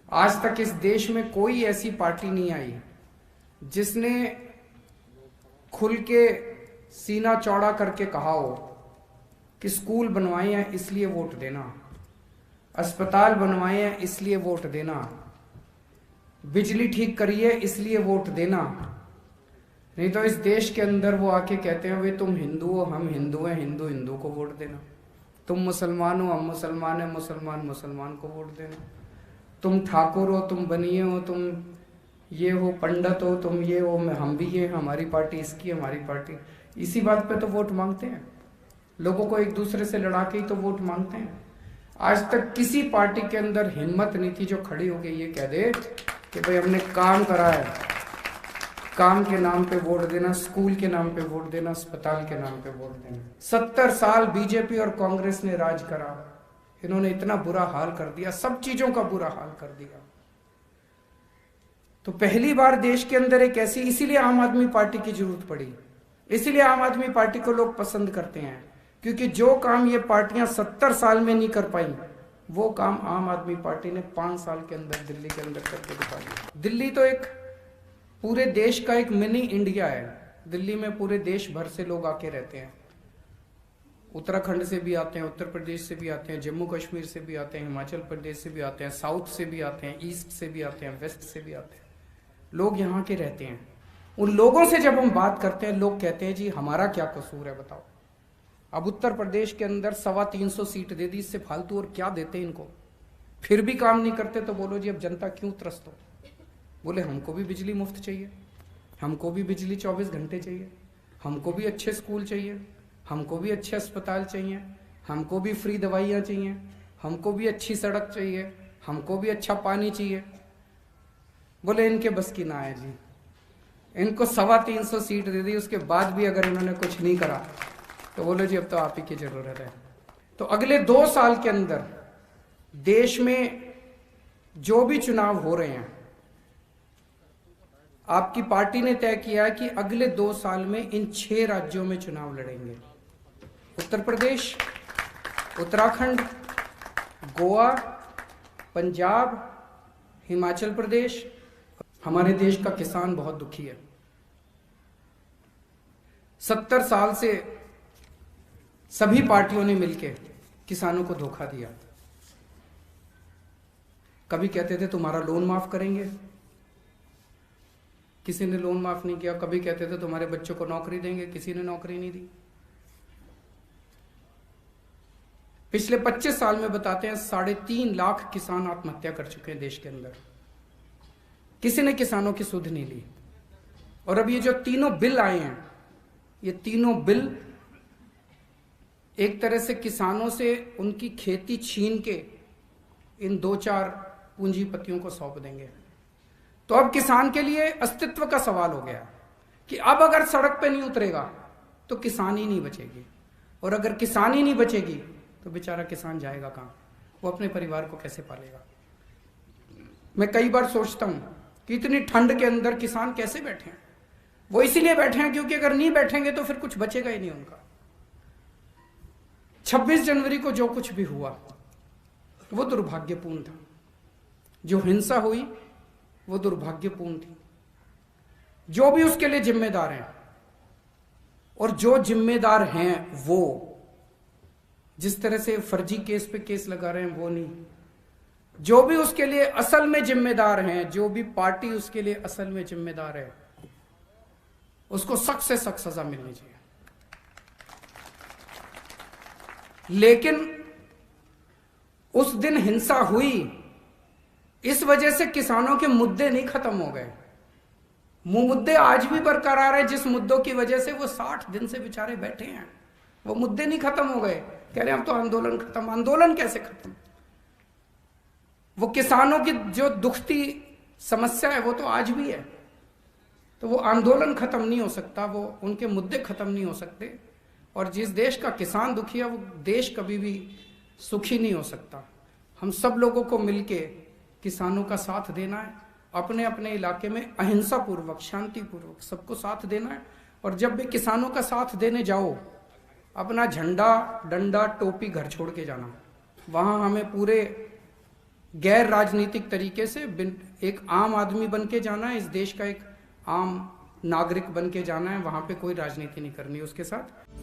आज तक इस देश में कोई ऐसी पार्टी नहीं आई जिसने खुल के सीना चौड़ा करके कहा हो कि स्कूल बनवाए हैं इसलिए वोट देना, अस्पताल बनवाए हैं इसलिए वोट देना, बिजली ठीक करिए इसलिए वोट देना। नहीं तो इस देश के अंदर वो आके कहते हैं वे तुम हिंदू हो हम हिंदू हैं, हिंदू हिंदू को वोट देना, तुम मुसलमान हो हम मुसलमान हैं, मुसलमान मुसलमान को वोट देना, तुम ठाकुर हो तुम बनिए हो तुम ये हो पंडित हो तुम ये हो हम भी ये, हमारी पार्टी इसकी हमारी पार्टी। इसी बात पे तो वोट मांगते हैं, लोगों को एक दूसरे से लड़ा के ही तो वोट मांगते हैं। आज तक किसी पार्टी के अंदर हिम्मत नहीं थी जो खड़ी होके ये कह दे कि भाई हमने काम करा है, काम के नाम पे वोट देना, स्कूल के नाम पे वोट देना, अस्पताल के नाम पे वोट देना। 70 साल बीजेपी और कांग्रेस ने राज करा, इन्होंने इतना बुरा हाल कर दिया, सब चीजों का बुरा हाल कर दिया। तो पहली बार देश के अंदर एक ऐसी, इसीलिए आम आदमी पार्टी की जरूरत पड़ी, इसीलिए आम आदमी पार्टी को लोग पसंद करते हैं, क्योंकि जो काम ये पार्टियां 70 साल में नहीं कर पाई वो काम आम आदमी पार्टी ने 5 साल के अंदर दिल्ली के अंदर करके दिखा दिया। दिल्ली तो एक पूरे देश का एक मिनी इंडिया है। दिल्ली में पूरे देश भर से लोग आके रहते हैं, उत्तराखंड से भी आते हैं, उत्तर प्रदेश से भी आते हैं, जम्मू कश्मीर से भी आते हैं, हिमाचल प्रदेश से भी आते हैं, साउथ से भी आते हैं, ईस्ट से भी आते हैं, वेस्ट से भी आते हैं, लोग यहाँ के रहते हैं। उन लोगों से जब हम बात करते हैं लोग कहते हैं जी हमारा क्या कसूर है बताओ। अब उत्तर प्रदेश के अंदर 325 सीट दे दी, इससे फालतू और क्या देते इनको, फिर भी काम नहीं करते तो बोलो जी अब जनता क्यों त्रस्त हो। बोले हमको भी बिजली मुफ्त चाहिए, हमको भी बिजली 24 घंटे चाहिए, हमको भी अच्छे स्कूल चाहिए, हमको भी अच्छे अस्पताल चाहिए, हमको भी फ्री दवाइयाँ चाहिए, हमको भी अच्छी सड़क चाहिए, हमको भी अच्छा पानी चाहिए। बोले इनके बस की ना है जी, इनको 325 सीट दे दी, उसके बाद भी अगर इन्होंने कुछ नहीं करा तो बोलो जी अब तो आप ही की जरूरत है। तो अगले 2 साल के अंदर देश में जो भी चुनाव हो रहे हैं, आपकी पार्टी ने तय किया है कि अगले 2 साल में इन 6 राज्यों में चुनाव लड़ेंगे। उत्तर प्रदेश, उत्तराखंड, गोवा, पंजाब, हिमाचल प्रदेश। हमारे देश का किसान बहुत दुखी है। 70 साल से सभी पार्टियों ने मिलकर किसानों को धोखा दिया। कभी कहते थे तुम्हारा लोन माफ करेंगे, किसी ने लोन माफ नहीं किया। कभी कहते थे तुम्हारे बच्चों को नौकरी देंगे, किसी ने नौकरी नहीं दी। पिछले 25 साल में बताते हैं 3.5 लाख किसान आत्महत्या कर चुके हैं देश के अंदर, किसी ने किसानों की सुध नहीं ली। और अब ये जो तीनों बिल आए हैं, ये तीनों बिल एक तरह से किसानों से उनकी खेती छीन के इन 2-4 पूंजीपतियों को सौंप देंगे। तो अब किसान के लिए अस्तित्व का सवाल हो गया कि अब अगर सड़क पे नहीं उतरेगा तो किसान ही नहीं बचेगी, और अगर किसान ही नहीं बचेगी तो बेचारा किसान जाएगा कहाँ, वो अपने परिवार को कैसे पालेगा। मैं कई बार सोचता हूं कि इतनी ठंड के अंदर किसान कैसे बैठे हैं। वो इसीलिए बैठे हैं क्योंकि अगर नहीं बैठेंगे तो फिर कुछ बचेगा ही नहीं उनका। 26 जनवरी को जो कुछ भी हुआ वो दुर्भाग्यपूर्ण था, जो हिंसा हुई वो दुर्भाग्यपूर्ण थी। जो भी उसके लिए जिम्मेदार हैं और जो जिम्मेदार हैं वो जिस तरह से फर्जी केस पे केस लगा रहे हैं वो नहीं, जो भी उसके लिए असल में जिम्मेदार हैं, जो भी पार्टी उसके लिए असल में जिम्मेदार है, उसको सख्त से सख्त सजा मिलनी चाहिए। लेकिन उस दिन हिंसा हुई, इस वजह से किसानों के मुद्दे नहीं खत्म हो गए। मुद्दे आज भी बरकरार है। जिस मुद्दों की वजह से वो 60 दिन से बेचारे बैठे हैं, वो मुद्दे नहीं खत्म हो गए। कह रहे हैं अब तो आंदोलन खत्म। आंदोलन कैसे खत्म? वो किसानों की जो दुखती समस्या है वो तो आज भी है। तो वो आंदोलन खत्म नहीं हो सकता, वो उनके मुद्दे खत्म नहीं हो सकते। और जिस देश का किसान दुखी है वो देश कभी भी सुखी नहीं हो सकता। हम सब लोगों को मिलके किसानों का साथ देना है, अपने अपने इलाके में अहिंसा पूर्वक, शांति पूर्वक सबको साथ देना है। और जब भी किसानों का साथ देने जाओ, अपना झंडा, डंडा, टोपी घर छोड़ के जाना। वहां हमें पूरे गैर राजनीतिक तरीके से एक आम आदमी बन के जाना है, इस देश का एक आम नागरिक बन के जाना है, वहां पे कोई राजनीति नहीं करनी उसके साथ।